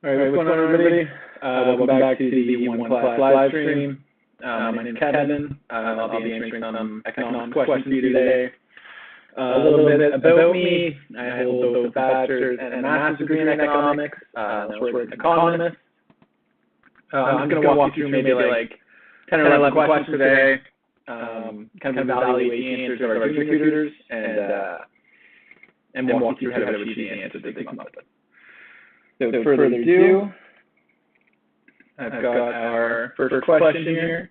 All right, what's going on, everybody? Welcome back to the OneClass live stream. My name is Kevin. I'll be answering some economics questions for you today. A little bit about me. I hold both a bachelor's and a master's degree in economics. I'm an economist. I'm going to walk you through maybe like 10 or 11 questions today, kind of evaluate the answers of our junior tutors, and walk you through how to achieve the answers that they come up with. So without further ado, I've got our first question here,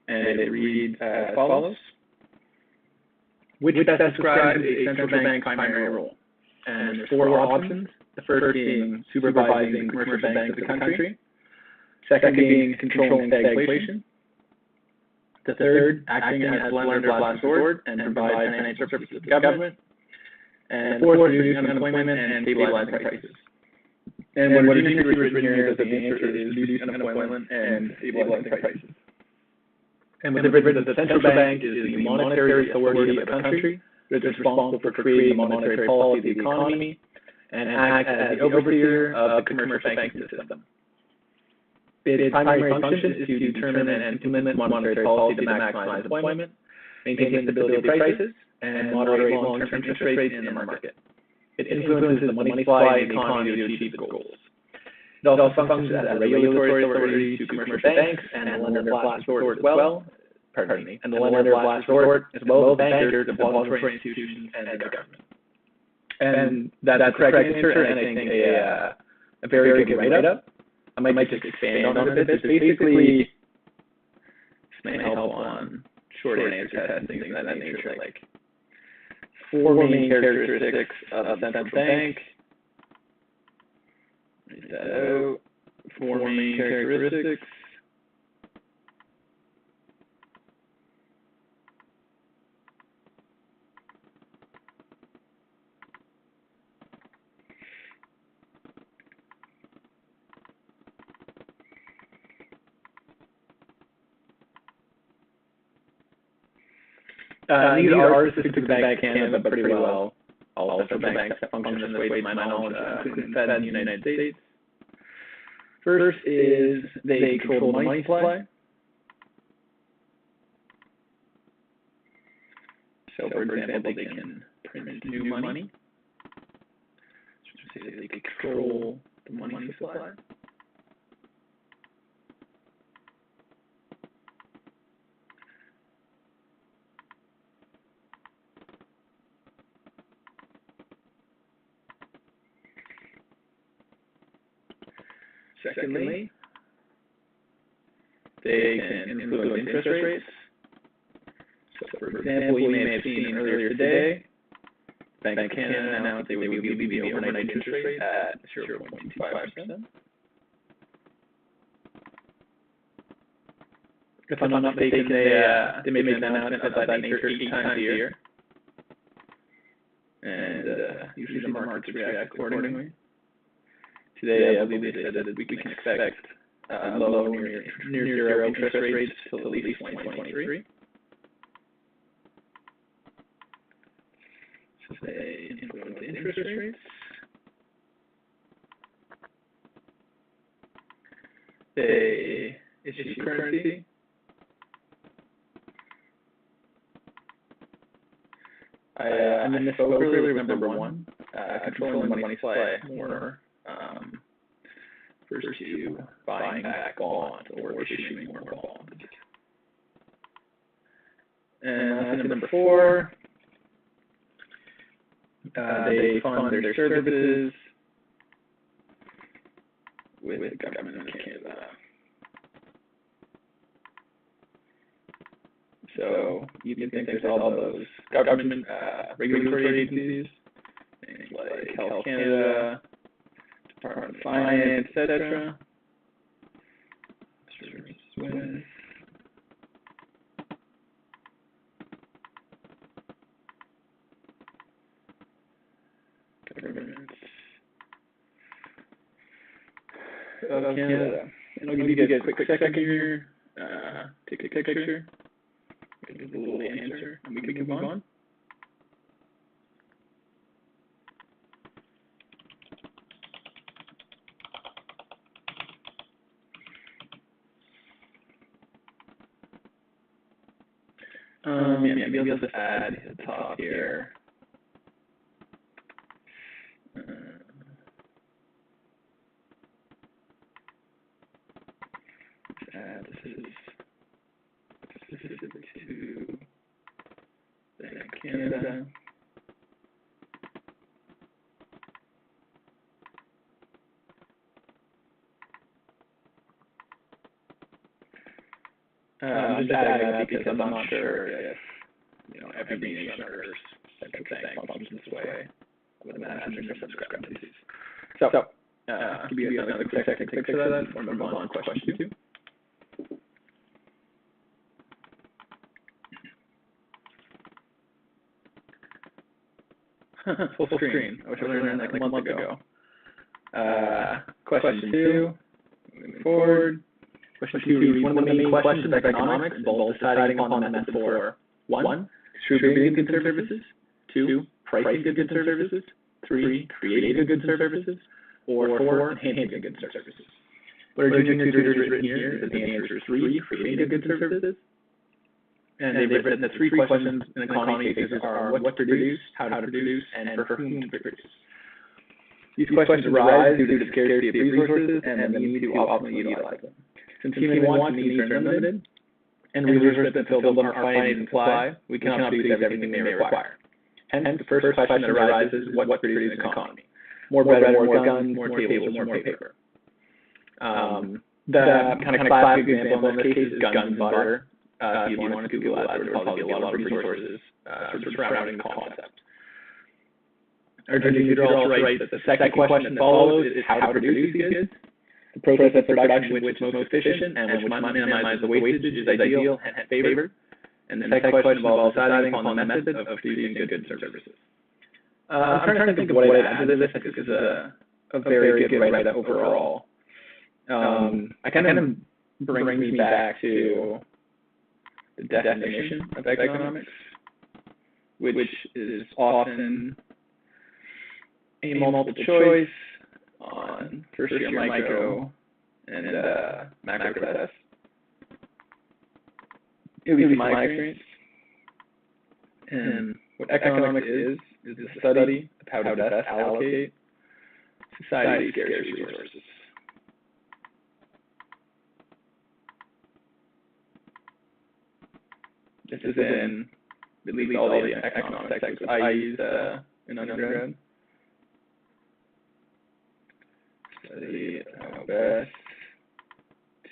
and it reads as follows. Which best describes a central bank's primary role? And there's four options. The first being supervising commercial banks of the country. Second being controlling stagflation. The third, acting as lender of last resort and provide financial services to the government. And fourth, reducing unemployment and stabilizing prices. And what our junior tutor has written here is that the answer is reducing unemployment and stabilizing prices. And what they've written is that the central bank is the monetary authority of the country. It's responsible for creating the monetary policy of the economy and acts as the overseer of the commercial banking system. Its primary function is to determine and implement monetary policy to maximize employment, maintain stability of prices, and moderate long-term interest rates in the market. It influences the money supply in the economy to achieve its goals. It also functions as a regulatory authority to commercial banks and a lender of last resort as well. And the lender of last resort as well as bankers, depository institutions, and the government. And that's the correct answer, and I think a very good write-up. I might just expand on it a bit. Basically, this may help on short answer tests, things of that nature, like four main characteristics of a central bank. Write that out. Four main characteristics. These are specific to the Bank of Canada, but pretty well all central banks function this way, to my knowledge, including the Fed in the United States. First is they control the money supply. So, for example, they can print new money. So they control the money supply. Secondly, they can influence interest rates. So, for example, you may have seen earlier today, Bank of Canada announced they would leave the overnight interest rate at 0.25%. If I'm not mistaken, they made an announcement of that nature 8 times a year. And usually the markets react accordingly. Today, I believe they said that we can expect low, near zero interest rates till at least 2023. So they influence interest rates. They issue currency. I misspoke earlier with number one, controlling the money supply more. First to buying back bonds or issuing more bonds. And number four, they fund their services with the government of Canada. So you can think there's all those government regulatory agencies, things like Health Canada, Department of Finance, etc. Government of Canada. And I'll give you guys a quick second here. Take a picture. Give a little answer, and we can move on. Yeah, maybe I'll just add at the top here. This is specific to Bank of Canada. I'm just adding that because I'm not sure if every nation or central bank functions this way. I would imagine there's some discrepancies. So, give you another quick second to picture that before we move on to question 2. Full screen. I wish I learned that like a month ago. Question 2, moving forward. Question 2 reads, one of the main questions of economics involves deciding upon the method for 1, distributing goods and services, 2, pricing goods and services, 3, creating goods and services, or 4, enhancing goods and services. What our junior tutor has written here is that the answer is 3, creating goods and services. And they've written that 3 questions in economy cases are what to produce, how to produce, and for whom to produce. These questions arise due to the scarcity of resources and the need to optimally utilize them. Since human wants and needs are limited, and resources that fill them are finite in supply, we cannot produce everything we may require. Hence, the first question that arises is what to produce in an economy. More bread, more guns, more tables, more paper. The kind of classic example in this case is guns and butter. If you want to Google that, there would probably be a lot of resources surrounding the concept. Our junior tutor also writes that the second question that follows is how to produce these goods. The process of production which is most efficient and which minimizes the wastage is ideal and favored. And the second question involves deciding upon the method of producing goods and services. I'm trying to think of what I'd add to this. I think this is a very good write-up overall. I kind of brings me back to the definition of economics, which is often a multiple choice on first-year micro and macro tests. It would be my experience. And what economics is the study of how to best allocate society's scarce resources. This is in at least all the economic textbooks I used in undergrad. Study how best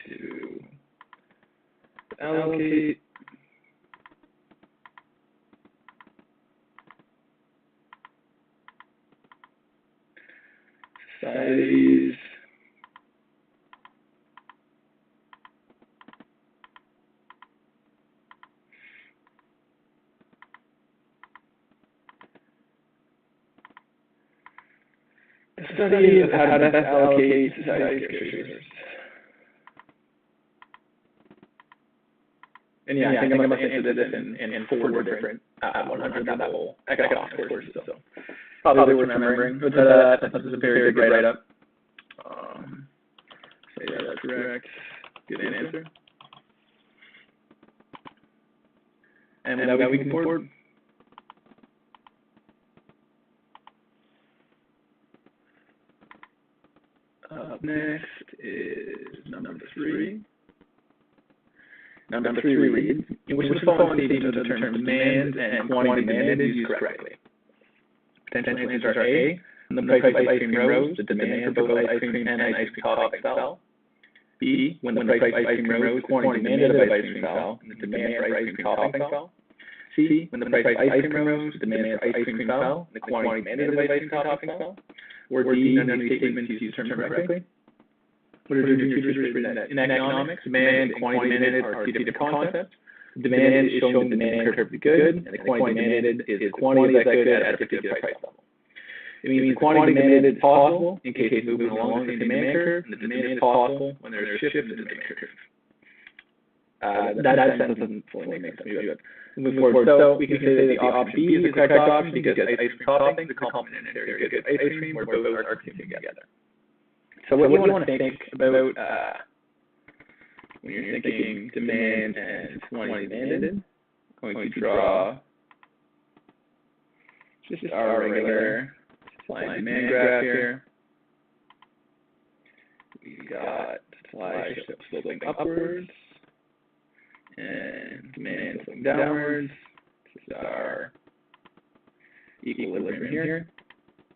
to allocate society's study of how to best allocate society's scarce resources. And yeah, I think I must answer this in 4 different 100-level economics courses. So probably worth remembering. But this is a very good write-up. Say that's correct. Good answer. And now we can move forward. Up next is number 3. Number 3 reads, in which of the following statements of the terms demand and quantity demanded is used correctly? Potential answers are A, when the price of ice cream rose, the demand for both ice cream and ice cream toppings fell. B, when the price of ice cream rose, the quantity demanded of ice cream fell, and the demand for ice cream toppings fell. C, when the price of ice cream rose, the demand for ice cream fell, and the quantity demanded of ice cream toppings fell. Or D, none of these statements use the term correctly. What are junior tutors written in economics? Demand and quantity demanded are 2 different concepts. Demand is showing the demand curve to be good, and the quantity demanded is the quantity of that good at a particular price level. It means the quantity demanded is possible in case it's moving along the same demand curve, and the demand is possible when there's a shift in the demand curve. That sentence doesn't fully make sense. Move forward. So we can say that the option B is the correct option because ice cream toppings is complementary to ice cream where both are consumed together. So what do you want to think about when you're thinking demand and quantity demanded? going to draw just our regular supply and demand graph here. We've got supply sloping upwards and demand sloping downwards. This is our equilibrium here,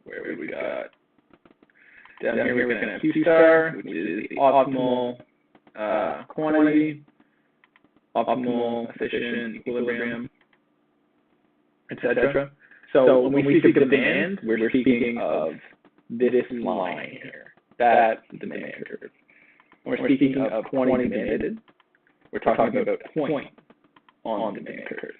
where we've got down here we're going to have Q star, which is the optimal quantity, optimal, efficient, equilibrium, etc. So when we speak of demand, we're speaking of this line here. That's the demand curve. When we're speaking of quantity demanded, we're talking about a point on the demand curve.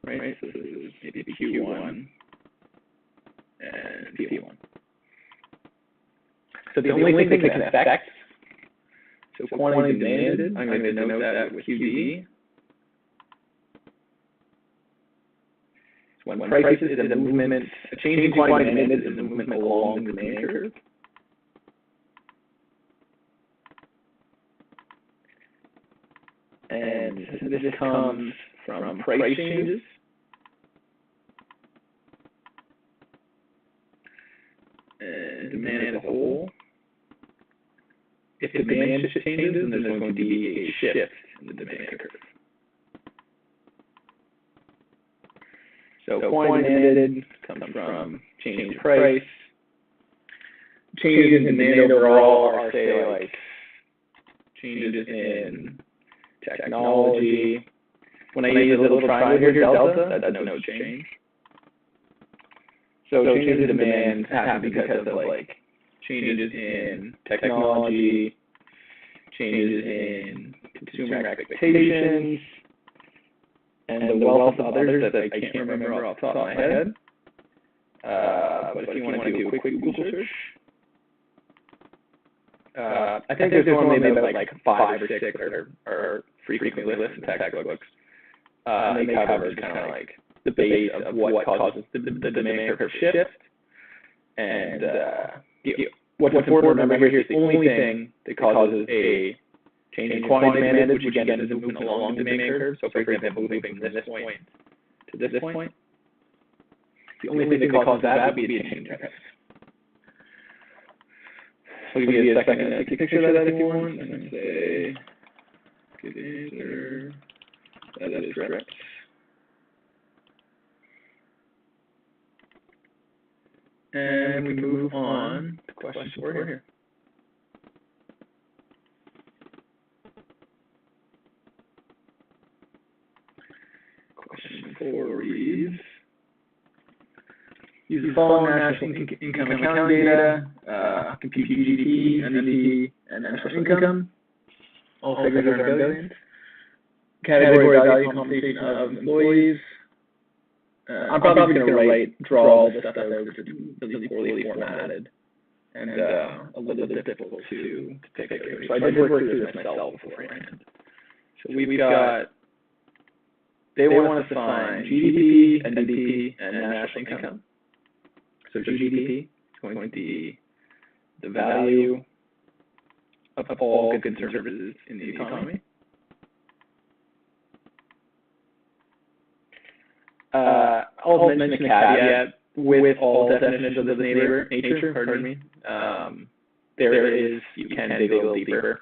Right? So this is maybe Q1 and P1. So the only thing that can affect, so quantity demanded, I'm going to denote that with QD. When price is a movement, a change in quantity demanded is a movement along the demand curve. And this comes from price changes. And demand as a whole. If demand changes, then there's going to be a shift in the demand curve. So quantity demanded comes from change in price. Changes in demand overall are, say, like changes in technology. When I use a little triangle here, delta, that's no change. So changes in demand happen because of like changes in technology, changes in consumer expectations, and the wealth of others that I can't remember off the top of my head. But if you want to do a quick Google search, I think there's one maybe about like 5 or 6 that are frequently listed in textbooks. And they cover kind of like the base of what causes the demand curve shift. And what's important to remember here is the only thing that causes a change in quantity demanded, which again is a movement along the demand curve. So for example, moving from this point to this point, the only thing that causes that would be a change in price. So I'll give you a second to take a picture of that if you want, and then say, good answer, that is correct. And we move on to question 4 here. Question 4 reads, use the following national income accounting data, compute GDP, NDP, and national income. All figures are in billions. Category value compensation of employees. I'm probably just going to draw all this stuff out because it's really poorly formatted and a little bit difficult to pick out here. So I did work through this myself beforehand. So we've got, they want us to find GDP, NDP, and national income. So GDP is going to be the value of all goods and services in the economy. I'll mention a caveat with all definitions of this nature, pardon me. There is, you can dig a little deeper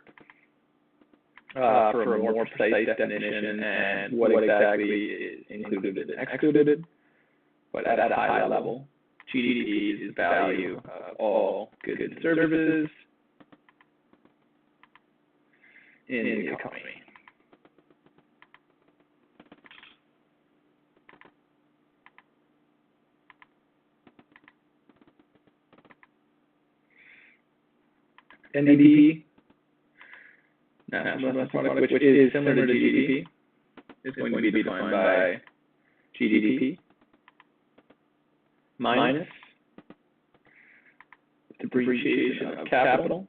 for a more precise definition and what exactly is included and excluded. But at a high level, GDP is the value of all goods and services in the economy. NDP, national domestic product, which is similar to GDP, is going to be defined by GDP minus depreciation of capital.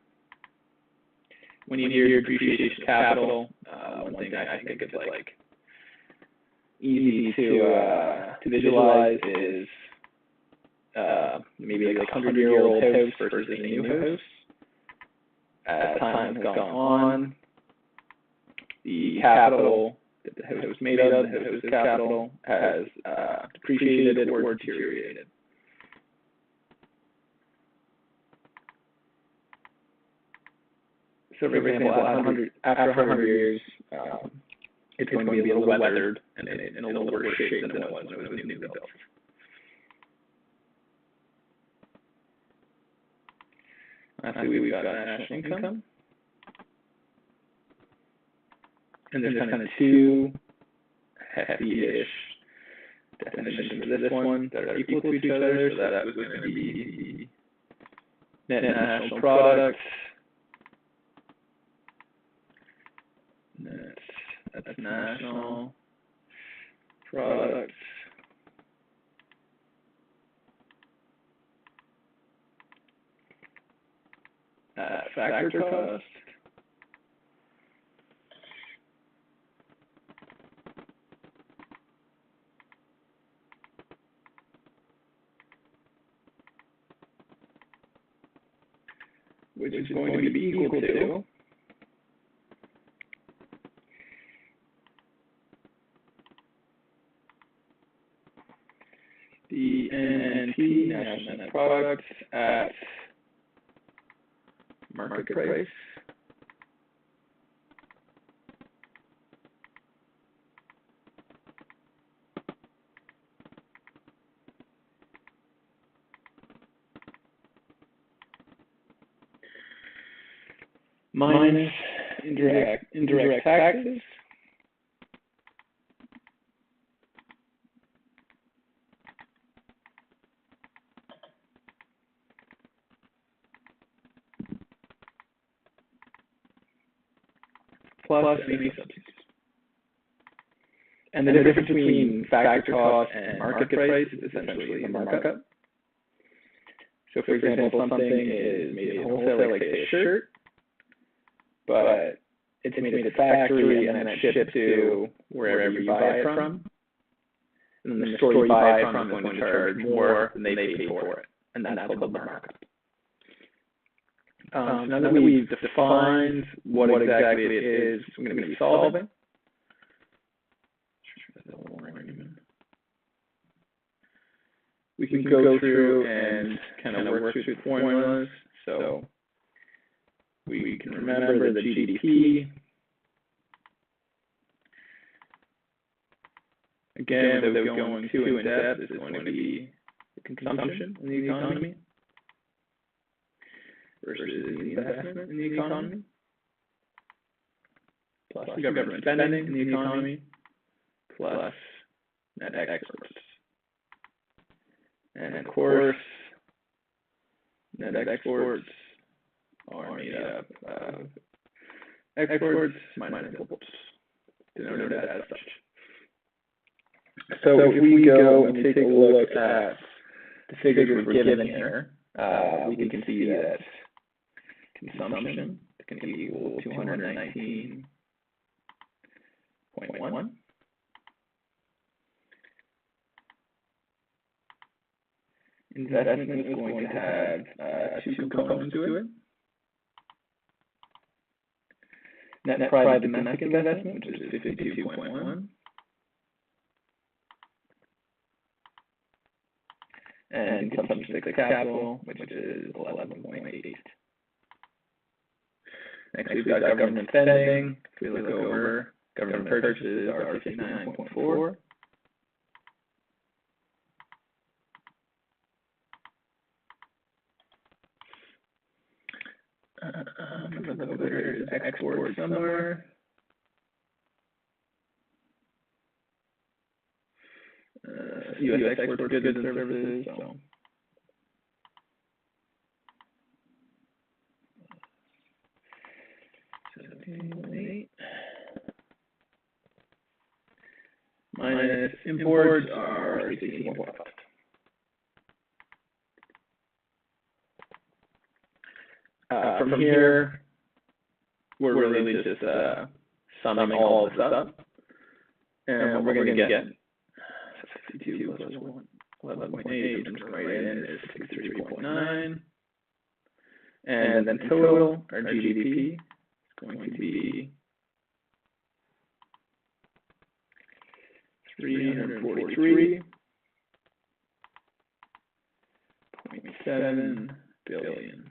When you hear depreciation of capital, one thing I think is like easy to visualize is maybe like a 100-year-old house versus a new house. As time has gone on, the capital that the house was made of, the house's capital, has depreciated or deteriorated. So, for example, after 100 years, it's going to be a little weathered and in a little worse shape than it was when it was newly built. Lastly, we've got national income. And there's kind of two hefty-ish definitions for this one that are equal to each other. So that was going to be net national product. That's national product. Factor cost. Which is going to be equal to the NNP, national net product, at market price minus indirect taxes plus any subsidies. And the difference between factor cost and market price is essentially the markup. So, for example, something is made wholesale, like say a shirt, but it's made at the factory and then it's shipped to wherever you buy it from. And then the store you buy it from is going to charge more than they paid for it. And that's called the markup. So now that we've defined what exactly it is we're going to be solving, we can go through and kind of work through the formulas. So we can remember the GDP. Again, without going too in depth, is going to be the consumption in the economy versus the investment in the economy, plus the government spending in the economy, plus net exports. And of course, net exports are made up of exports minus imports, denoted as such. So if we go and take a look at the figures we're given here, we can see that consumption can equal 219.1. Investment is going to have two components to it. Net private domestic investment, which is 52.1. And consumption fixed capital, which is 11.8. Next, we've got government spending. If we look over, government purchases are 59.4. Look over there is export somewhere. U.S. export goods and services. So. Minus imports are 16.5. From here, we're really just summing all of this up, and what we're going to get 52 plus 11.8, I'm just going to write in, is 63.9, and then total, our GDP, is going to be $343.7 billion.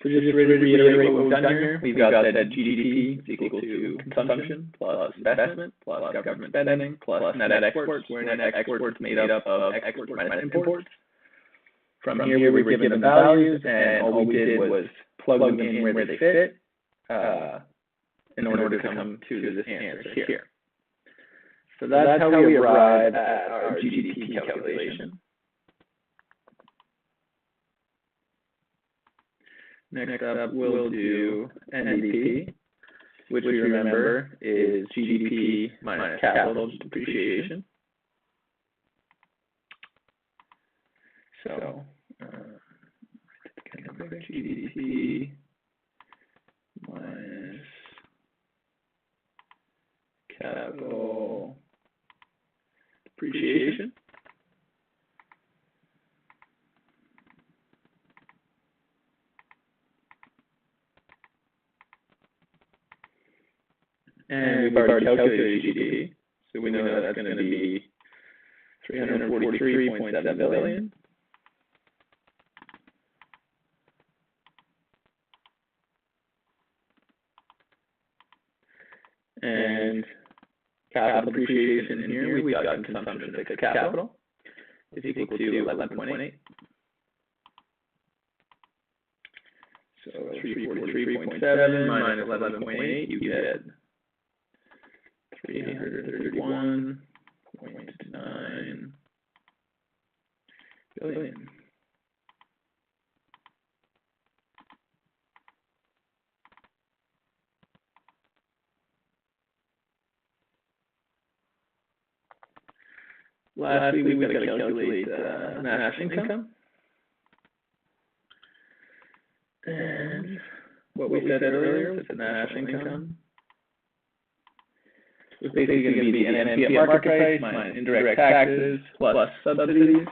So just to reiterate what we've done here, we've got that GDP is equal to consumption plus investment plus government spending plus net exports, where net exports made up of exports minus imports. From here, we were given the values, and all we did was plug them in where they fit in order to come to this answer here. So that's how we arrive at our GDP calculation. Next up, we'll do NDP, which we remember is GDP minus capital depreciation. So, GDP minus capital depreciation. And we've already calculated GDP, so we know that's going to be $343.7 billion. And capital depreciation in here, we've got consumption of fixed capital is equal to 11.8. So 343.7 minus 11.8, you get 331.9 billion. Lastly, we've got to calculate national income. And what we said earlier was the national income was basically going to be the NNP at market price minus indirect taxes plus subsidies.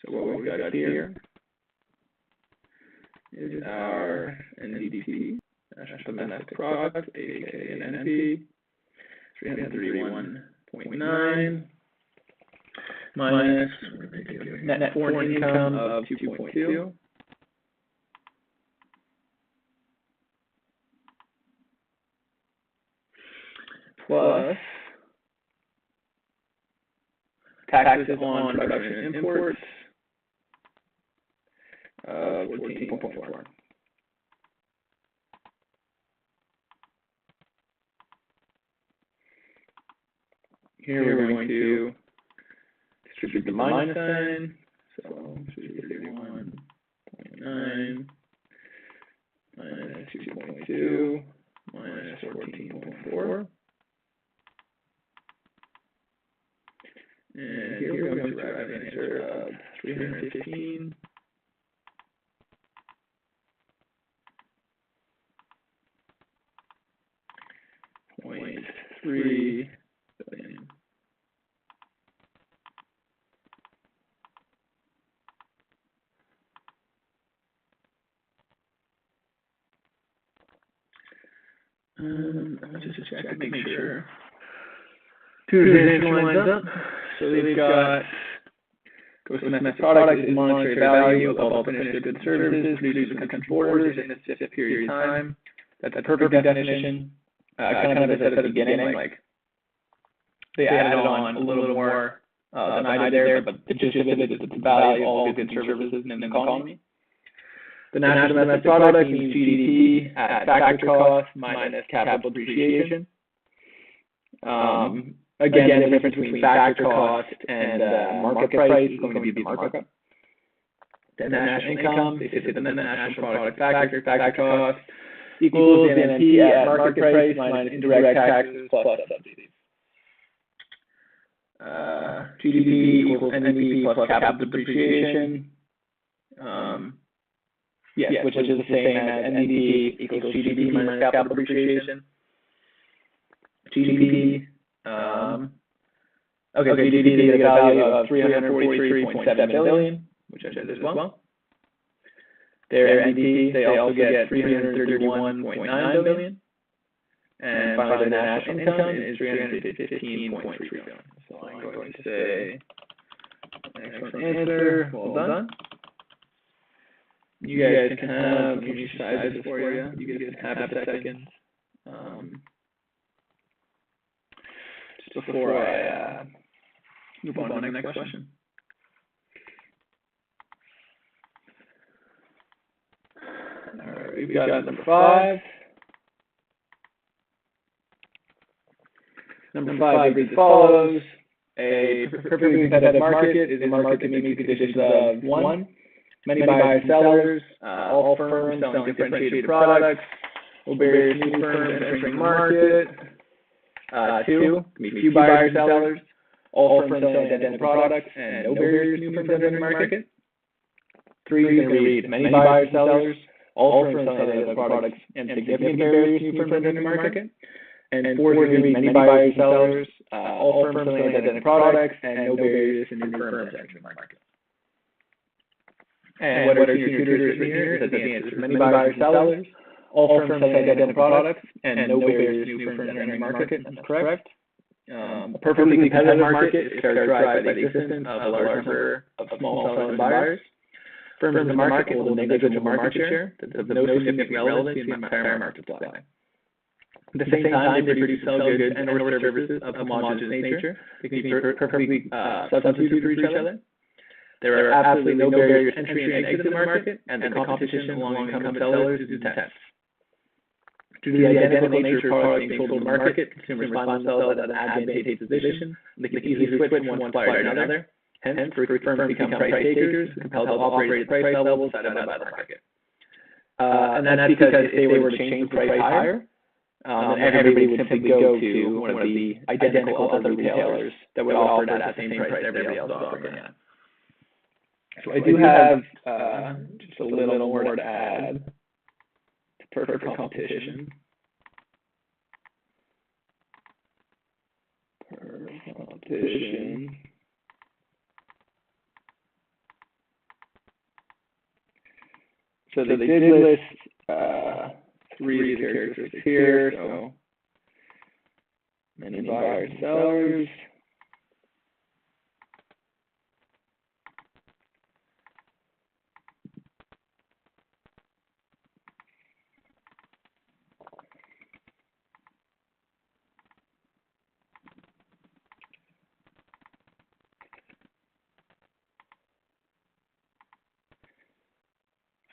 So what we've got here is our NDP, National Domestic Product, aka NNP, 331.9 minus net foreign income of 2.2. Plus taxes on production and imports of 14.4. Here we're going to distribute the minus sign, so 331.9 minus 2.2 minus 14.4. And here we're going to arrive at an answer of 315.3 billion. Let's just check to make sure. Tutor's answer lines up. So they've got gross domestic product is the monetary value of all the finished goods services produced in the country borders in a specific period of time. That's a perfect definition. Kind of as I said at the beginning, like they added on a little more than I did there, but the gist of it is it's the value of all goods and services in an economy. The national domestic product means GDP at factor cost minus capital depreciation. Again, the difference between factor cost and market price is going to be the markup. The national income, they say that the national product factor cost equals the NNP at market price minus indirect taxes plus subsidies. GDP equals NDP plus capital depreciation. Yes, which is the same as NDP equals GDP minus capital depreciation. GDP Okay, so GDP they get a value of 343.7 billion, which I did as well. Their NDP, they also get 331.9 billion. And finally, their national income is 315.3 billion. So I'm going to say, excellent answer, well done. You guys can have, let me size this for you. You guys can have a second. Just before I move on to the next question. All right, we've got number 5. Number 5 reads as follows. A perfectly competitive market is a market that meets the conditions of 1, many buyers and sellers, all firms selling differentiated products, no barriers to new firms entering the market. 2, few buyers and sellers, all firms selling identical products, and no barriers to new firms entering the market. 3 is going to read many buyers and sellers, all firms selling identical products, and significant barriers to new firms entering the market. And 4 is going to read many buyers and sellers, all firms selling identical products, and no barriers to new firms entering the market. And what our senior tutor has written here is that the answer is many buyers and sellers, all firms selling identical products, and no barriers to new firms entering the market. That's correct. A perfectly competitive market is characterized by the existence of a large number of small sellers and buyers. Firms in the market will hold a negligible market share that has no significant relevance to the entire market supply. At the same time, they produce sell goods and or services of homogeneous nature. They can be perfectly substituted for each other. There are absolutely no barriers to entry and exit the market, and the competition among incumbent sellers is intense. Due to the identical nature of products being sold in the market, consumers find themselves at an advantageous position. They can easily switch from one supplier to another. Hence, firms become price takers, compelled to operate at price levels set by the market. And that's because if they were to change the price higher, everybody would simply go to one of the identical other retailers that would offer it at the same price everybody else is offering it. So I do have just a little more to add to perfect competition. So they did list 3 of the characteristics here. So many buyers, sellers.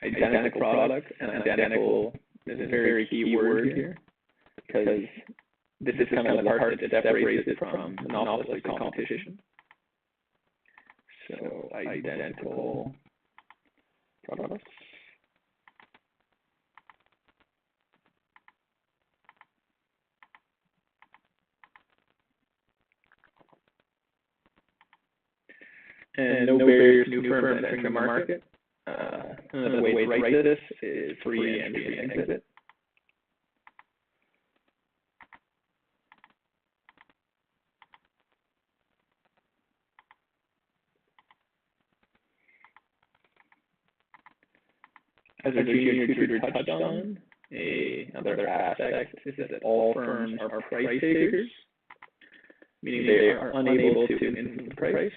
Identical product, and identical is a very key word here, because this is kind of the part that separates it from monopolistic competition. So identical products. And no barriers to new firms entering the market. Another way to write this is free entry and exit. As our junior tutor touched on, another aspect is that all firms are price takers, meaning they are unable to influence price.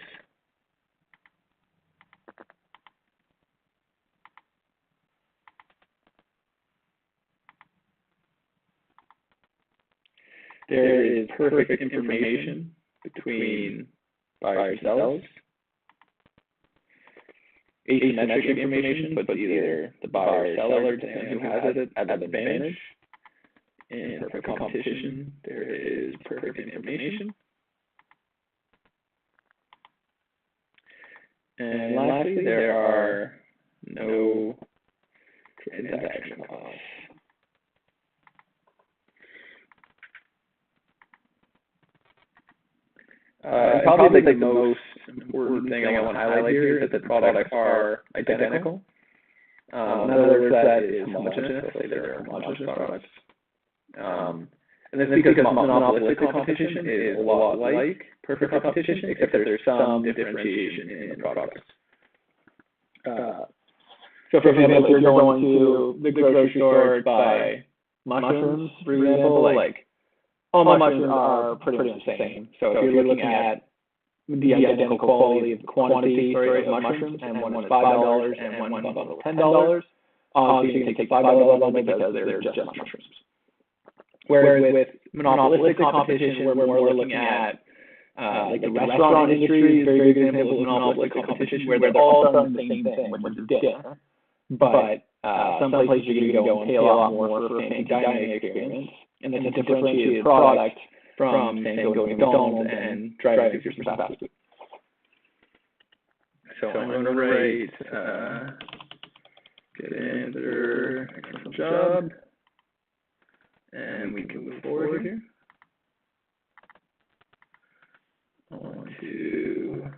There is perfect information between buyers and sellers. Asymmetric information, but either the buyer or seller, depending who has it, at an advantage. In perfect competition, there is perfect information. And lastly, there are no transaction costs. Probably the most important thing I want to highlight here is that the products are identical. In other words, that is homogeneous. Let's say they're homogeneous products. And this is because monopolistic competition is a lot like perfect competition, except there's some differentiation in the products. So for example, if you're going to the grocery store to buy mushrooms, for example, like all mushrooms are pretty much the same. So if you're looking at the identical quality of quantity of mushrooms, and one is $5 and one bundle is $10, so you can take $5 bundle because they're just mushrooms. Whereas with monopolistic competition, we're more looking at like the restaurant industry is a very good example of monopolistic competition, where they're all selling the same thing, which is dinner. But some places you're going to go and pay a lot more for a fancy dining experience, and it's a differentiated product from, say, going to McDonald's and driving through some fast food. So I'm going to write, get enter, excellent job, and we can move forward here. On to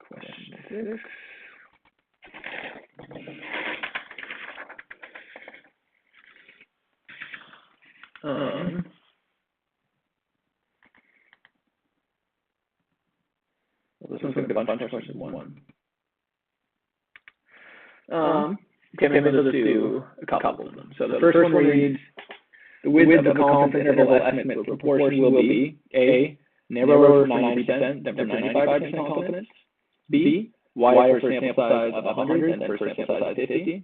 question 6. Well, this one's going to be a bunch of questions in one. Okay, maybe let's do a couple of them. So the first one reads, the width of the confidence interval estimate for proportion will be A, narrower for 90% than for 95% confidence, B, wider for sample size of 100 than for sample size of 50,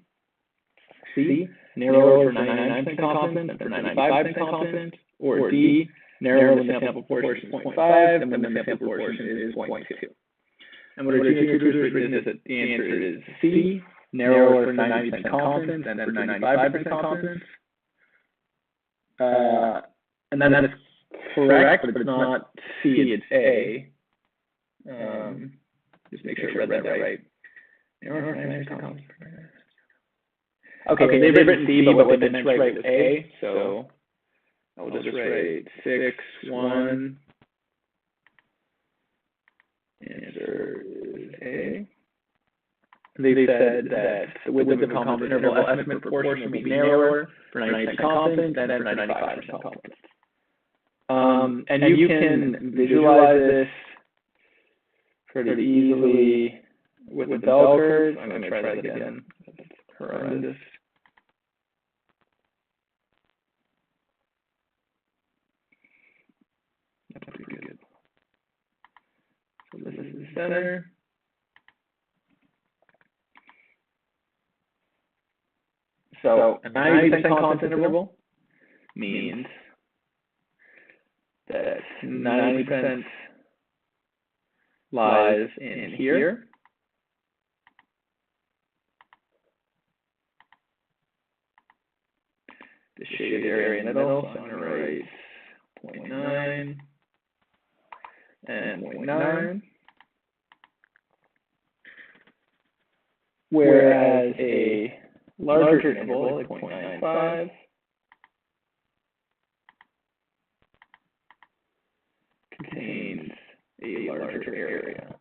C, narrower for 99% confidence than for 95% confidence, or D, narrower when the sample proportion is 0.5 than when the sample proportion is 0.2. And what our junior tutors written is that the answer is C, narrower for 90% confidence than for 95% confidence. And that is correct, but it's not C, it's A. Just make sure I read that right. Narrower for 90% confidence. Okay, they've written C, but what they meant to write was A, so I'll just write 6, 1. Answer is A. They said that the width of the confidence interval estimate proportion will be narrower for 90% confidence than for 95% confidence. And you can visualize this pretty easily with the bell curve. I'm going to try that again. It's horrendous. That's pretty good. So this is the center. So a 90% confidence interval means that 90% lies in here. The shaded area in the middle, so I'm going to write 0.9 and 0.9. Whereas a larger interval, like 0.95, contains a larger area.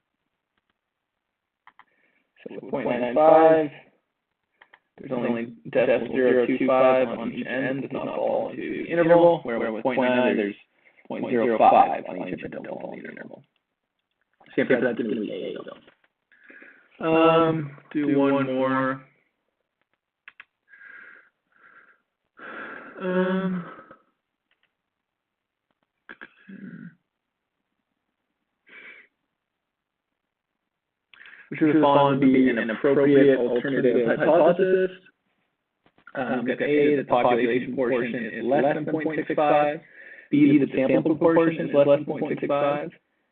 So with 0.95, there's only decimal 0.025 on each end, does not fall into the interval, where with 0.9 there's 0.05 on each end that don't fall into the interval. Same for that's going to be A though. Do one more. Which is found to be an appropriate alternative hypothesis. If A, the population portion is less than 0.65, B, the sample proportion is less than 0.65,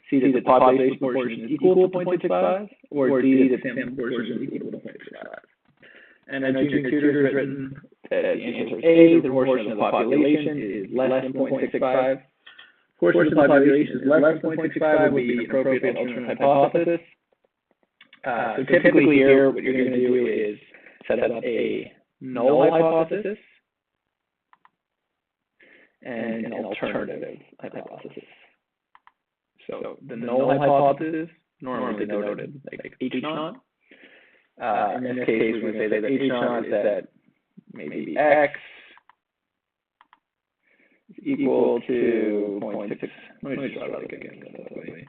C, the population proportion is equal to 0.65, or D, the sample proportion is equal to 0.65. And our junior tutor has written that the answer is A, the proportion of the population is less than 0.65. Portion of the population is less than 0.65 would be an appropriate alternative hypothesis. So typically here, what you're going to do is set up a null hypothesis and an alternative hypothesis. So the null hypothesis, normally denoted like H naught. In this case, we're going to say that H naught is that maybe X equal to 0.6. Let me just draw that again. That way.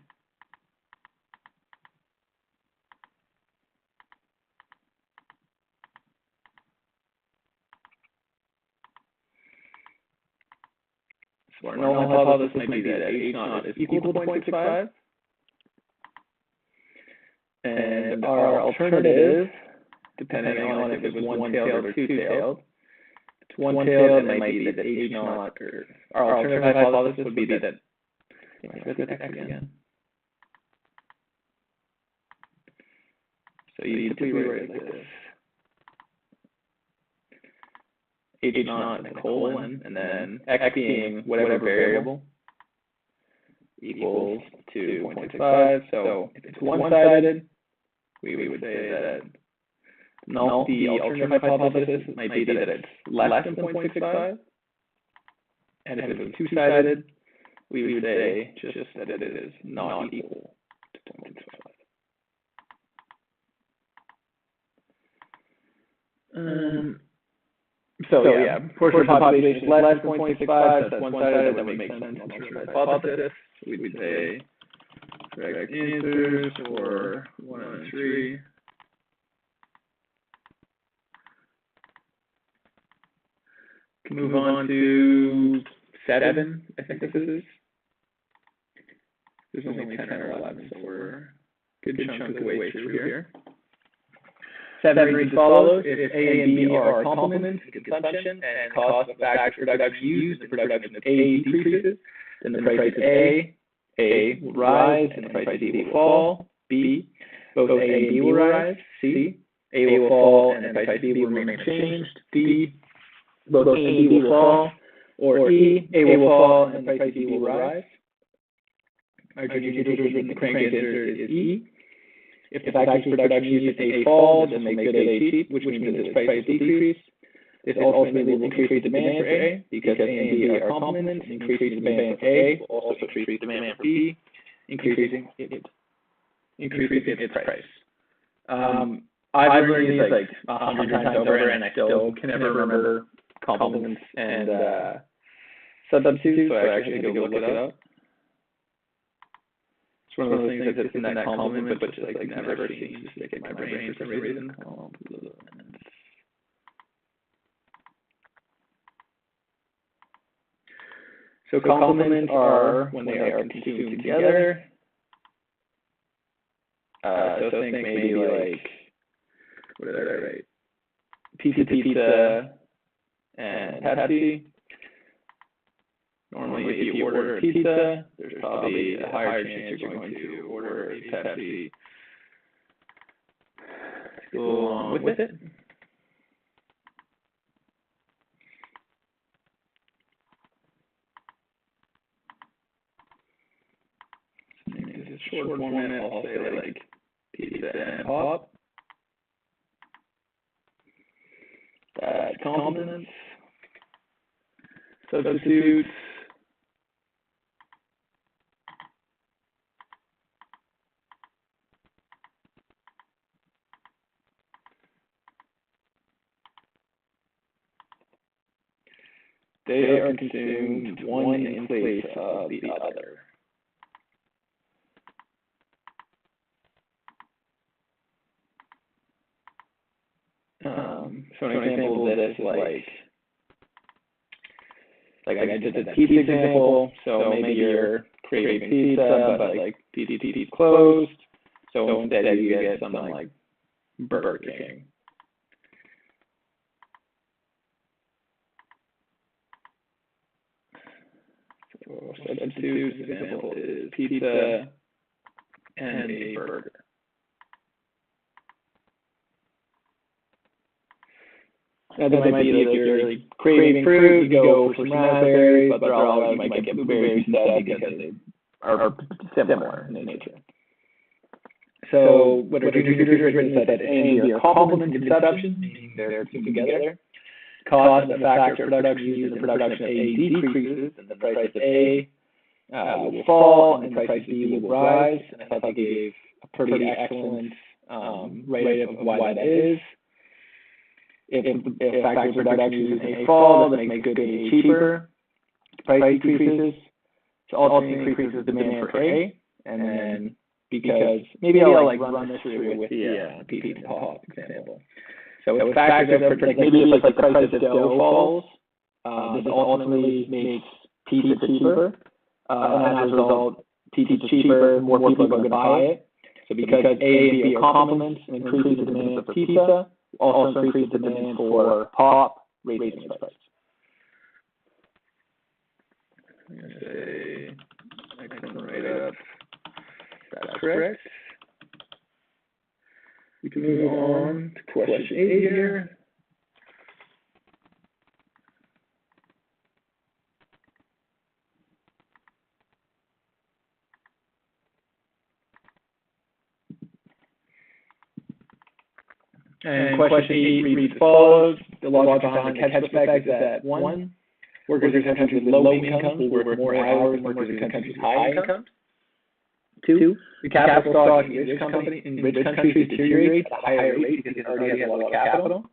So our null hypothesis might be that H naught is equal to 0.65. And our alternative, depending on if it was one-tailed or two-tailed, if it's one-tailed, it might be that H naught, or our alternative hypothesis would be that, let's get X again. So you need to rewrite it like this. H naught and a colon, and then X being whatever variable equals to 0.65. So if it's one-sided, we would say that the alternative hypothesis might be that it's less than 0.65. And if it was two-sided, we would say just that it is not equal to 0.65. So yeah, portion of the population is less than 0.65, that's one-sided, that would make sense. Alternative hypothesis, we would say correct answers for 1 and 3. Can move on to 7, I think this is. There's only 10 or 11, so we're a good chunk of the way through here. 7 reads as follows: if A and B are complements in consumption and cost of factor production used in the production of A decreases, then the price of A will rise and the price of B will fall. B, both A and B will rise. C, A will fall and the price of B will remain unchanged. D, both A and B will fall. Or E, A will fall and the price of B will rise. Our junior tutor in the correct answer is E. If the factors of production used in A fall, then make good A cheap, which means that its price will decrease. This ultimately will increase the demand for A, because A and B are complements. Increasing demand for A will also increase demand for B, increasing its price. I've learned these like 100 times over, and I still can never remember complements and substitutes, so I actually go look it up. It's one of those things that sits in that complement, but just like never seems to stick in my brain for some reason. So complements are when they are consumed together. So think maybe like, what did I write? Pizza and Pepsi. Normally, if you order a pizza, there's probably a higher chance you're going to order a Pepsi to go along with it. This is short format. I'll say like pizza and pop. That complements. Substitutes. They are consumed one in place of the other. So an example of this is like I did the pizza example. So maybe you're craving pizza, but like pizza's closed. So instead you get something like Burger King. So substitute example is pizza and a burger. Now, that might be if you're craving fruit, you go for some raspberries, but you might get blueberries instead because they are similar in nature. So what our junior tutor has written is that A and B are complements in consumption, meaning they're consumed together. Cost of the factor of production used in the production of A decreases, and the price of A will fall, and the price of B will rise. And I thought they gave a pretty excellent write-up of why that is. If factors of production used in A fall, then it makes good A cheaper. price decreases, it also increases demand for A, and then because maybe I'll like run this through with the peas and pop example. So it factors out for maybe if like the price of dough falls, this ultimately makes pizza cheaper, and as a result, pizza cheaper, more people are going to buy it. So because A and B are complements and increases the demand for pizza, also increases the demand for pop, raising its price. I'm going to say, I can write up, that's correct. We can move on to question 8 here. And question 8 reads as follows. The logic behind the catch-up effect is that 1, workers in countries with low incomes will work more hours than workers in countries with high incomes. 2, the capital stock in rich countries deteriorates at a higher rate because it already has a lot of capital.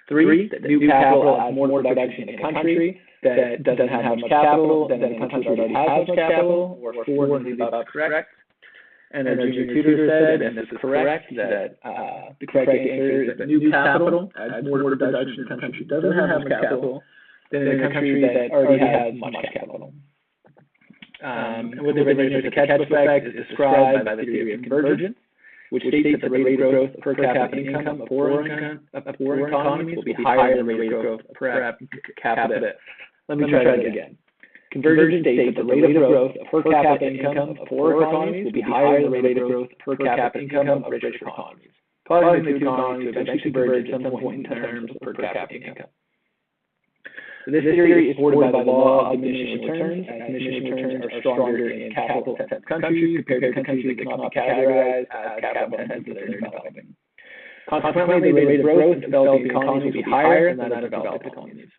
3, that new capital adds more production in a country that doesn't have much capital than a country that already has much capital. Or 4, and the above is correct. And as Janine The Tutor said, and this is correct, that the correct answer is that new capital adds more production in a country that doesn't have much capital than in a country that already has much capital. And what the catch-up effect is described by the theory of convergence, which states that the rate of growth of per capita income of poor economies will be higher than the rate of growth of per capita. Let me try that again. Convergence states that the rate of growth of per capita income of poor economies will be higher than the rate of growth of per capita income of rich economies, causing the two economies to eventually converge at some point in terms of per capita income. So this theory is supported by the law of diminishing returns, as diminishing returns are stronger in capital-intensive countries compared to countries that cannot be categorized as capital-intensive that are developing. Consequently, the rate of growth in developing economies will be higher than that of developed economies.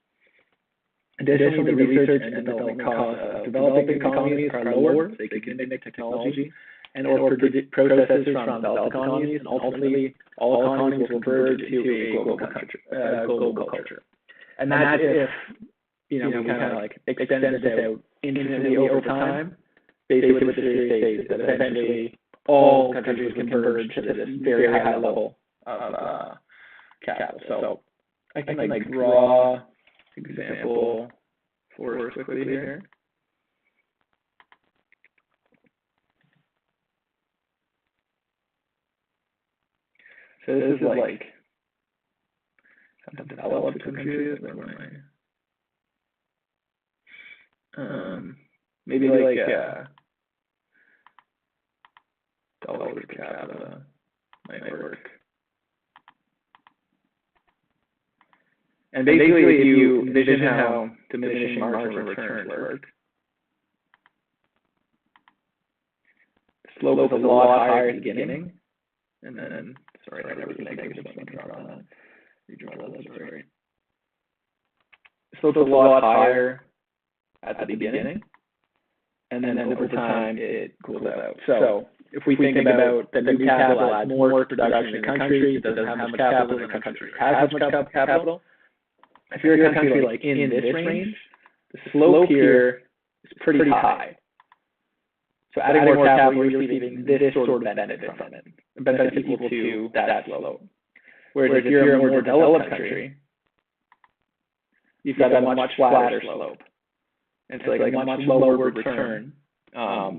Additionally, the research and development costs of developing economies are lower, so they can mimic technology and or processes from developed economies, and ultimately all economies will converge to a global culture. And that's if, we kind of like extend this out infinitely over time. Basically, what the theory states is that eventually all countries will converge to this very high level of capital. So I can like draw example for us quickly here. So this is like some developed countries. Maybe like dollars per capita might work. And basically, if you envision how diminishing marginal returns work, the slope is a lot higher at the beginning, and then, sorry, that was negative, so I'm going to draw that. Redraw that, sorry. The slope is a lot higher at the beginning, and then over time, it cools out. So if we think about that new capital adds more production in a country that doesn't have much capital than a country that has much capital, if you're a country like in this range, the slope here is pretty high. So adding more capital, you're receiving this sort of benefit from it, a benefit equal to that slope. Whereas if you're a more developed country, you've got a much flatter slope. It's like a much lower return, a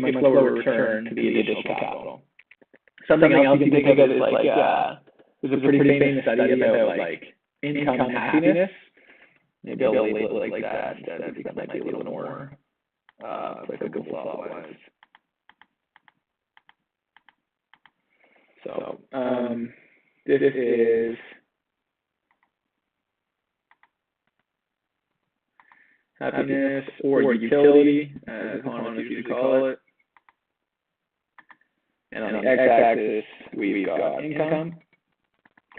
much lower return to the additional capital. Something else you can think of is like, there's a pretty famous study about like income and happiness. Maybe I'll label it like that instead, because that might be a little more applicable thought-wise. So this is happiness or utility, as economists usually call it. And on the x-axis, we've got income.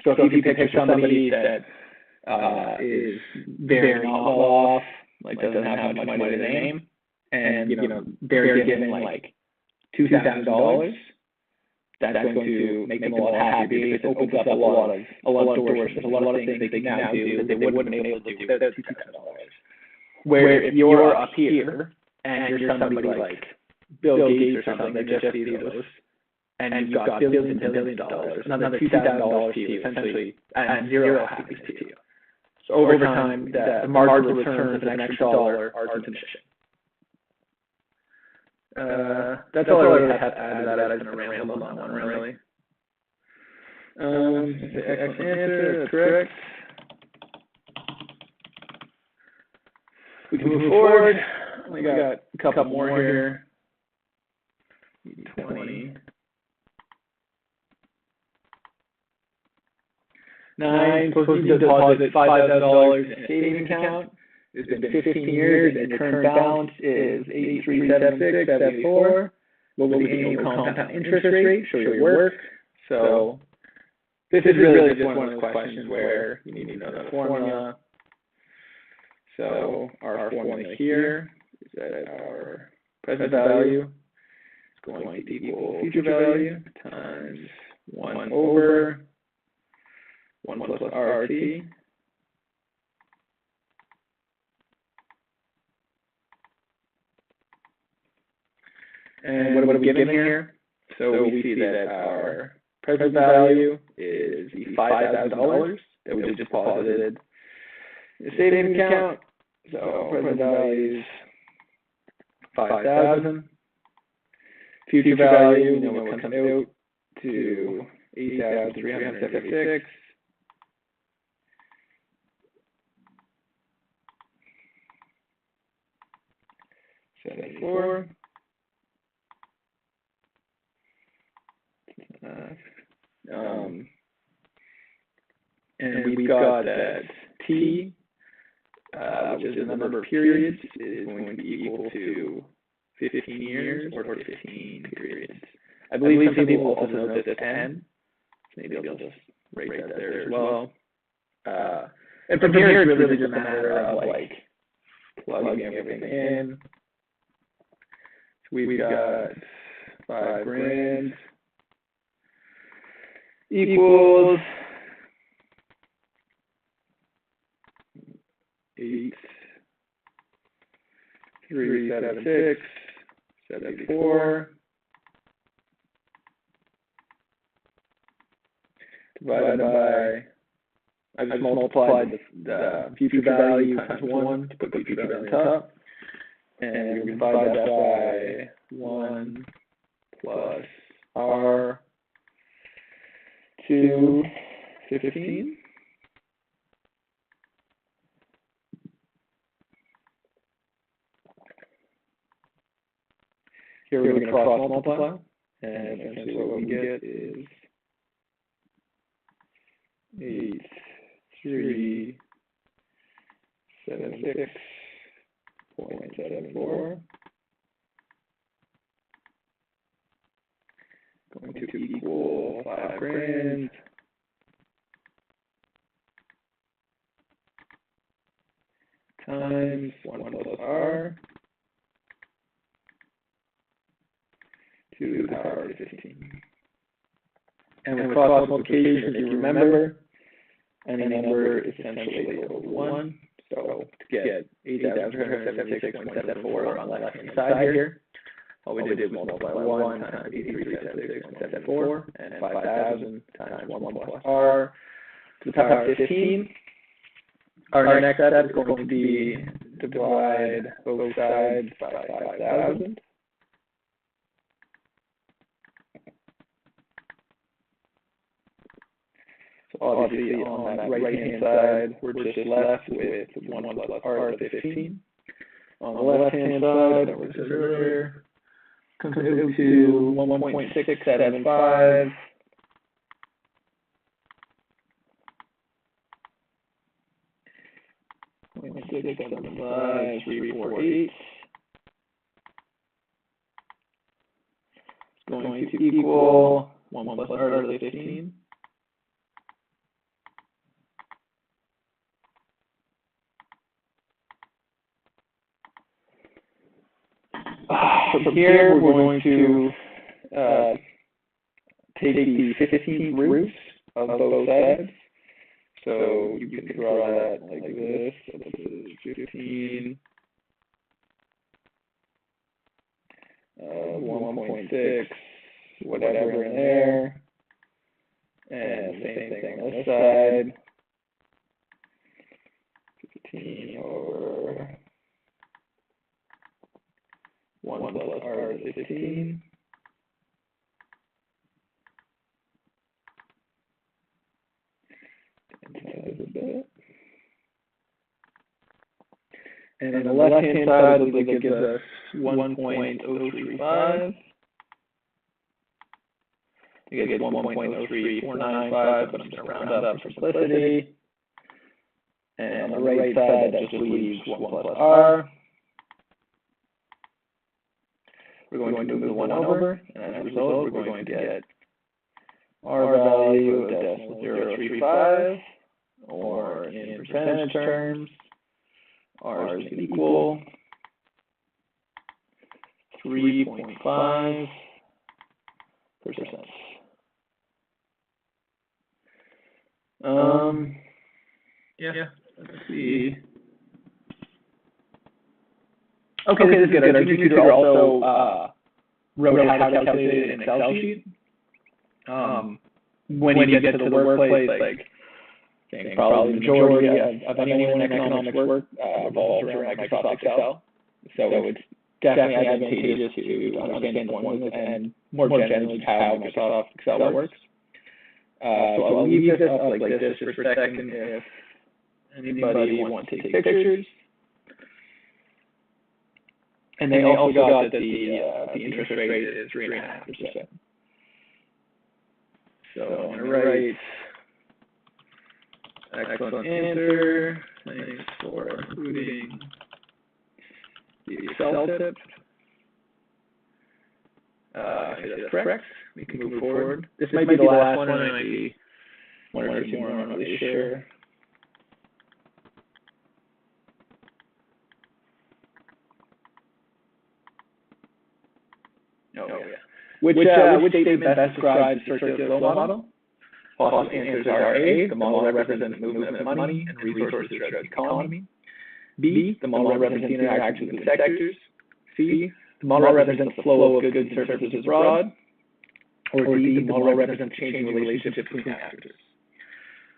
So if you picture somebody that is very well off, like doesn't have much money to their name, and they're given like $2,000, that's going to make them a lot happier because it opens up a lot of doors. There's a lot of things they can now do that they wouldn't have been able to do without $2,000. where if you're up here and you're somebody like Bill Gates or something that just sees those, and you've got billions and billions of dollars, another $2,000 to you, essentially, and zero happiness to you. So over time, the marginal returns of an extra dollar are diminishing. That's all I really have to add to that. I was going to ramble on that one, really. The X answer, that's correct. We can move forward. We got a couple more here. 20. 9, supposed to deposit $5,000 in a savings account. It's been 15 years, and your current balance is 8376784. What will the annual compound interest rate? Show your work. So this is really just one of those questions where you need to know the formula. So our formula here is that our present value is going to equal future value times 1 over 1 plus RT. And what are we given here? So we see that our present value is the $5,000 that we just deposited in the savings account. So present value is 5,000. Future value, you know, what comes out to 8,376. $74. And we've got that T, which is the number of periods, is going to be equal to 15 years or 15 periods. I believe some people also know this N, so maybe I'll just write that there as well. And from here, it's really just a matter of like plugging everything in. So we've got $5,000 equals 8,376.74 divided by, I just multiplied the future value times 1 to put the future value on top, and we divide that by 1 plus R to 15. Here we're going to cross multiply, and essentially what we get is 8,376.74 going to equal $5,000 times 1 plus R to the power of 15. And with cross multiplication, if you remember, any number is essentially equal to 1. So to get 8,376.74 on the left-hand side here, all we did was multiply 1 times 8,376.74 and 5,000 times 1 plus R to the power of 15. Our next step is going to be divide both sides by 5,000. So obviously on that right-hand side, we're just left with 1 plus R to the 15. On the left-hand side, that was just earlier, comes out to 1.675. It's going to equal 1 plus R to the 15. From here, we're going to take the 15 roots of both sides. So you can draw that like this. So this is 15 6, whatever in there. And the same thing on this side. 15 over 1 plus r to the 15. And on the left-hand side, it gives us 1.035. You get 1.03495, but I'm just going to round up for simplicity. And on the right side, that just leaves 1 plus r. We're going to move the 1 over, and as a result, we're going to get r value of decimal 0.035, or in percentage terms, r is going to equal 3.5%. Yeah, let's see. Okay, this is good. Our Janine The Tutor also wrote how to calculate an Excel sheet. When you get to the workplace, like, probably the majority of anyone in economics work revolves around Microsoft Excel. So it's definitely advantageous to understand the formulas and more generally how Microsoft Excel works. So I'll leave this up like this just for a second if anybody wants to take pictures. And they also got that the interest rate is 3.5%. So I'm going to write, excellent answer, thanks for including the Excel tip. If that's correct, we can move forward. This might be the last one, and I might be one or two more, I'm not really sure. Oh, yeah. Which statement best describes the circular flow model? Possible answers are A, the model represents the movement of money and resources throughout the economy. B, the model represents the interaction between sectors. C, the model represents the flow of goods and services abroad. Or D, the model represents changing relationships between actors.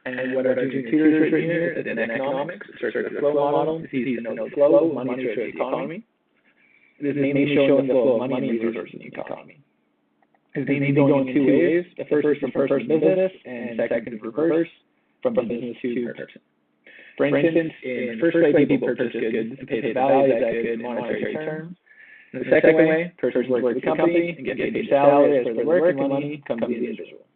And what our Janine The Tutor is written here is that in economics, the circular flow model is easy to know the flow of money throughout the economy. It is mainly showing the flow of money and resources in the economy. It's mainly going in two ways. The first from person to business, and second reverse from business to person. For instance, in the first way, people purchase goods and pay the value of that good in monetary terms. In the second way, persons work for the company and get paid their salary as per the work, and money comes to the individual.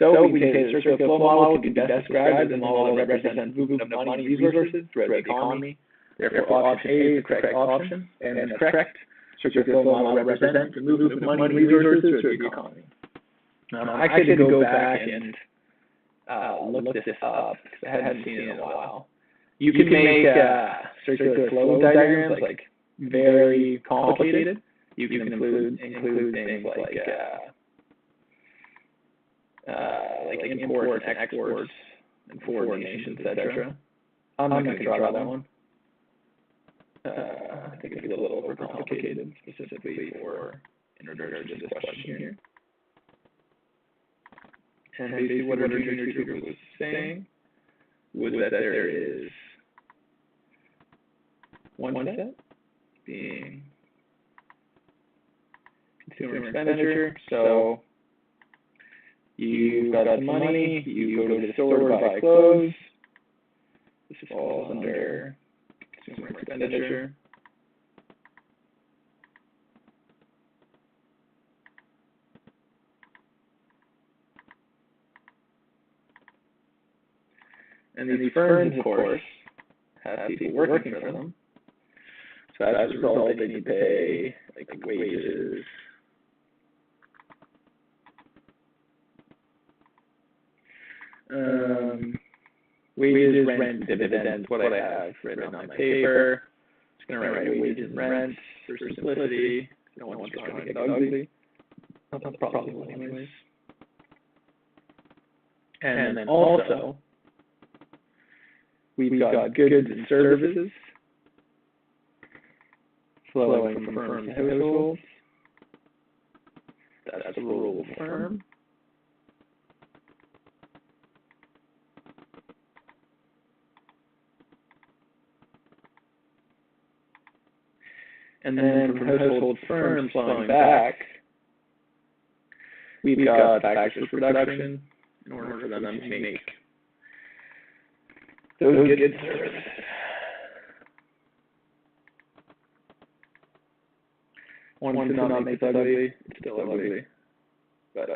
So we say the circular flow model can be best described as a model that represents movement of money and resources throughout the economy. Therefore, option A is the correct option, and that's correct. Circular flow model represents the movement of money and resources throughout the economy. I actually had to go back and look this up because I hadn't seen it in a while. You can make circular flow diagrams like very complicated. You can include things like imports and exports and coordination, etc. I'm not going to draw that one. I think it's a little overcomplicated, specifically for in regards to this question here. And basically what our Janine The Tutor was saying was that there is one set being consumer expenditure. So you've got some money, you go to the store to buy clothes. This falls under consumer expenditure. And these firms, of course, have people working for them. So as a result, they need to pay like wages, wages, rent, dividends, what I have written on my paper. Just going to write wages and rent for simplicity. No one's trying to get ugly. That's probably anyways. And then also, we've got goods and services flowing from firms and households. That's the rule of firm. And then from household firms flowing back, we've got factors for production in order for them to make those goods and services. One to not make it ugly, it's still ugly. But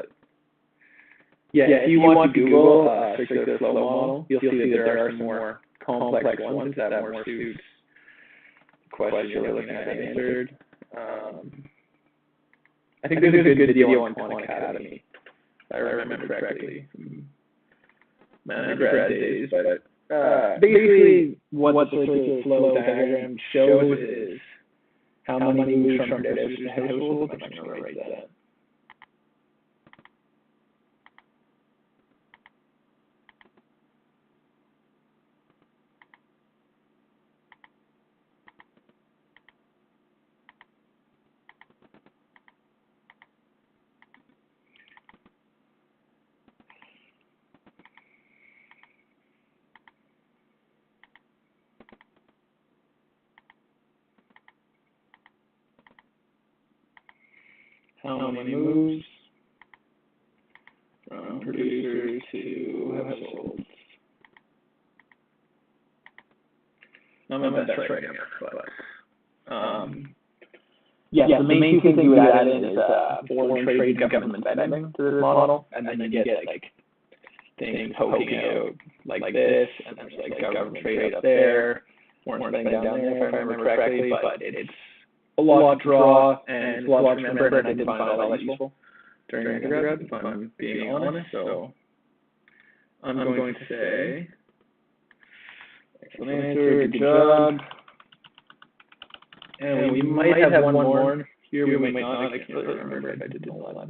yeah, if you want to Google circular flow model, you'll see that there are some more complex ones that more suit the question you're looking at answered. I think there's a good video on Khan Academy, if I remember correctly, from my undergrad days. But basically, what the circular flow diagram shows is how many moves from producers to households. I'm going to write that. How many moves from producers to households? I'm not that's right here, but the main two things you would add in is foreign trade and government spending to this model, and then you get like things poking out like this, and there's like government trade up there, foreign spending down there, if I remember correctly, but it's a lot to draw and a lot to remember, and I didn't find all that useful during undergrad, if I'm being honest. So I'm going to say, excellent answer, good job. And we might have one more here, we might not. I can't really remember if I did all that.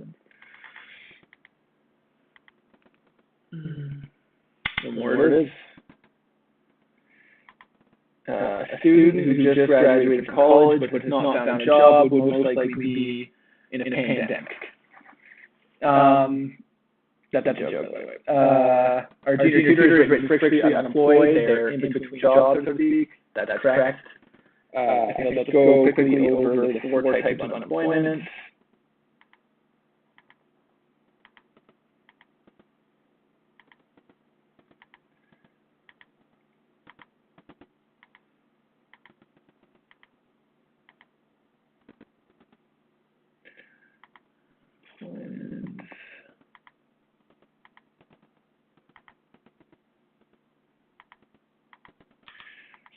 The word is a student who just graduated from college but has not found a job would most likely be in a pandemic. That's a joke, by the way. Our junior tutor is written strictly unemployed. They're in between jobs, so to speak. That's correct. Let's go quickly over the four types of unemployment.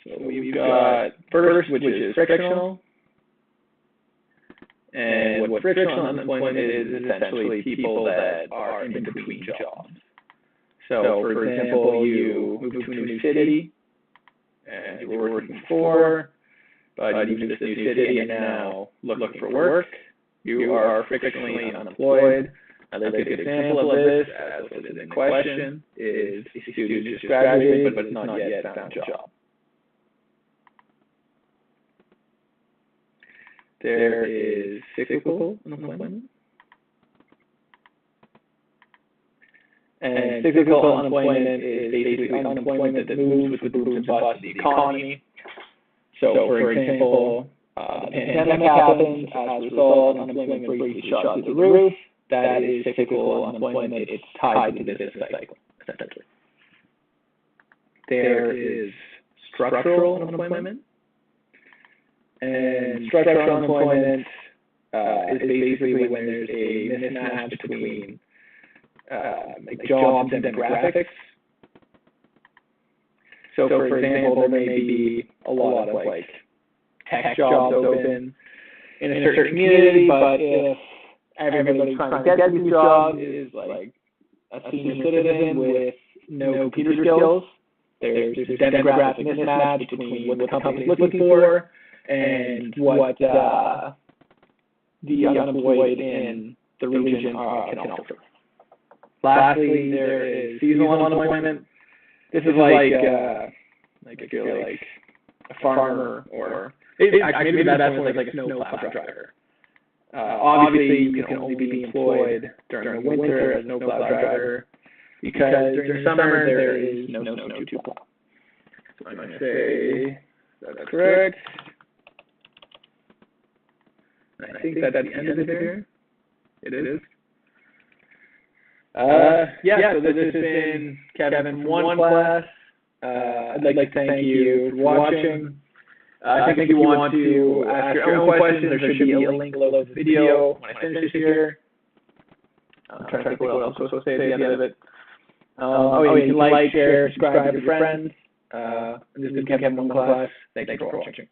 So we've got first, which is frictional. And what frictional unemployment is essentially people that are in between jobs. So for example, you move to a new city and you were working before, but you moved to this new city and now looking for work. You are frictionally unemployed. Another good example of this, as listed in the question, is a student who just graduated but has not yet found a job. There is cyclical unemployment. And cyclical unemployment is basically unemployment that moves with the booms and busts of the economy. So for example, the pandemic happens, as a result, unemployment briefly shot through the roof. That is cyclical unemployment. It's tied to the business cycle, essentially. There is structural unemployment. And structural unemployment is basically when there's a mismatch between like jobs and demographics. So for example, there may be a lot of like tech jobs open in a certain community, but if everybody trying to get these jobs is like a senior citizen with no computer skills, there's a demographic mismatch between what the company is looking for and what the unemployed in the region can offer. Lastly, there is seasonal unemployment. This is like if you're like a farmer or maybe that's like a snowplow driver. Obviously, you can only be employed during the winter as a snowplow driver because during the summer there is no snow to plow. So I'm going to say that's correct. I think that's the end of it here. It is. So this has been Kevin from OneClass. I'd like to thank you for watching. I think if you want to ask your own questions, there should be a link below the video when I finish this here. I'm trying to think what else I'm supposed to say at the end of it. You can like, share, subscribe with your friends. This is Kevin from OneClass. Thank you for watching.